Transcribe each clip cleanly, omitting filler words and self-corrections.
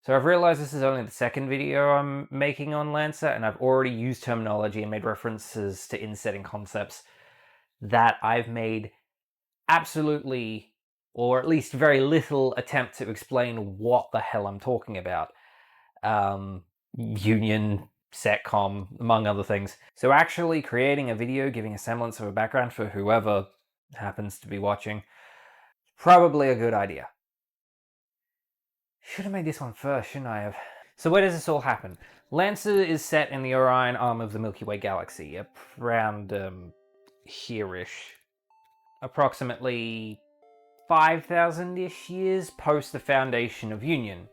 So I've realized this is only the second video I'm making on Lancer, and I've already used terminology and made references to in-setting concepts that I've made absolutely, or at least very little attempt to explain what the hell I'm talking about. Union, setcom, among other things. So actually creating a video, giving a semblance of a background for whoever happens to be watching, probably a good idea. Should have made this one first, shouldn't I have? So where does this all happen? Lancer is set in the Orion arm of the Milky Way galaxy, around here-ish. Approximately 5,000-ish years post the foundation of Union.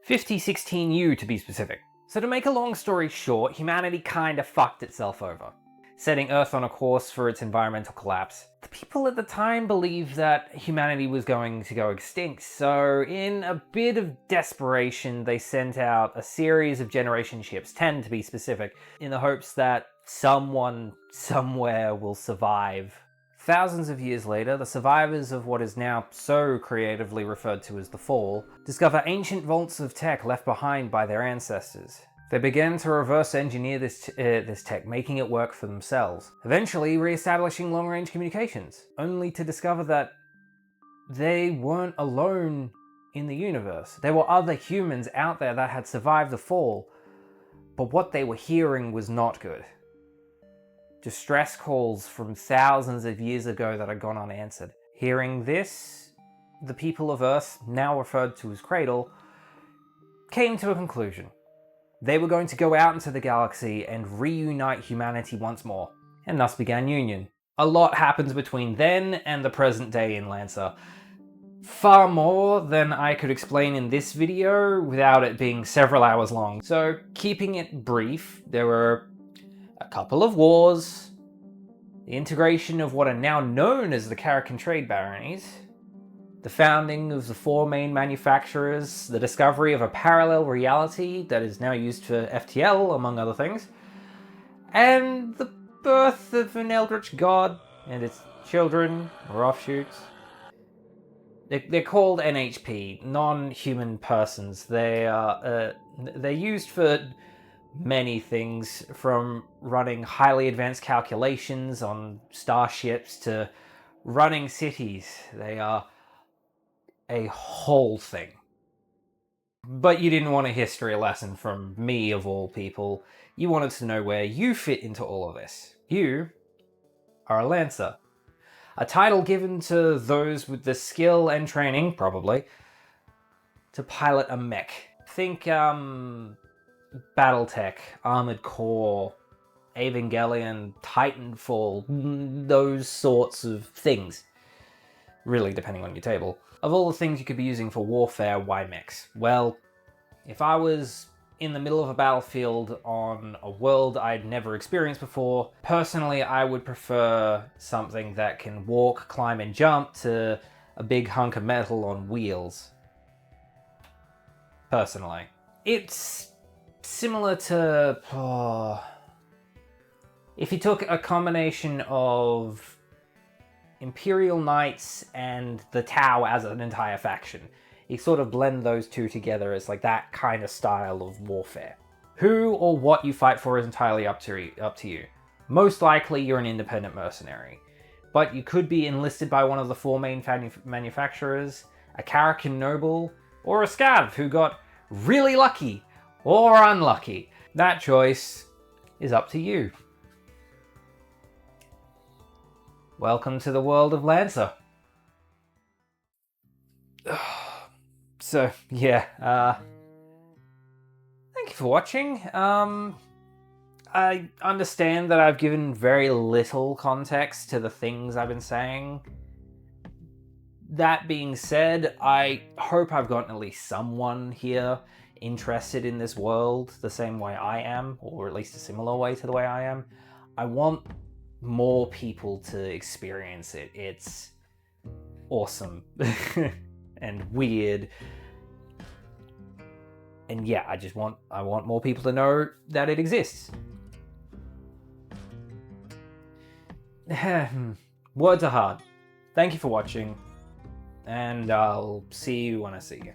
5016U to be specific. So to make a long story short, humanity kinda fucked itself over, setting Earth on a course for its environmental collapse. The people at the time believed that humanity was going to go extinct, so in a bit of desperation, they sent out a series of generation ships, 10 to be specific, in the hopes that someone, somewhere will survive. Thousands of years later, the survivors of what is now so creatively referred to as the Fall discover ancient vaults of tech left behind by their ancestors. They began to reverse engineer this tech, making it work for themselves, eventually re-establishing long-range communications, only to discover that they weren't alone in the universe. There were other humans out there that had survived the Fall, but what they were hearing was not good. Distress calls from thousands of years ago that had gone unanswered. Hearing this, the people of Earth, now referred to as Cradle, came to a conclusion. They were going to go out into the galaxy and reunite humanity once more, and thus began Union. A lot happens between then and the present day in Lancer. Far more than I could explain in this video without it being several hours long. So, keeping it brief, there were a couple of wars, the integration of what are now known as the Caracan Trade Baronies, the founding of the four main manufacturers, the discovery of a parallel reality that is now used for FTL, among other things, and the birth of an eldritch god and its children, or offshoots. They're called NHP, non-human persons. They're used for many things, from running highly advanced calculations on starships to running cities. They are a whole thing. But you didn't want a history lesson from me, of all people. You wanted to know where you fit into all of this. You are a Lancer. A title given to those with the skill and training, probably, to pilot a mech. Think, Battletech, Armored Core, Evangelion, Titanfall, those sorts of things. Really, depending on your table. Of all the things you could be using for warfare, why mechs? Well, if I was in the middle of a battlefield on a world I'd never experienced before, personally I would prefer something that can walk, climb, and jump to a big hunk of metal on wheels. Personally. It's similar to... if you took a combination of Imperial Knights and the Tau as an entire faction, you sort of blend those two together as like that kind of style of warfare. Who or what you fight for is entirely up to you. Most likely you're an independent mercenary, but you could be enlisted by one of the four main manufacturers, a Caracan noble, or a scav who got really lucky or unlucky. That choice is up to you. Welcome to the world of Lancer. So, yeah, thank you for watching. I understand that I've given very little context to the things I've been saying. That being said, I hope I've gotten at least someone here interested in this world the same way I am, or at least a similar way to the way I am. I want more people to experience it. It's awesome and weird. And yeah, I want more people to know that it exists. Words are hard. Thank you for watching, and I'll see you when I see you.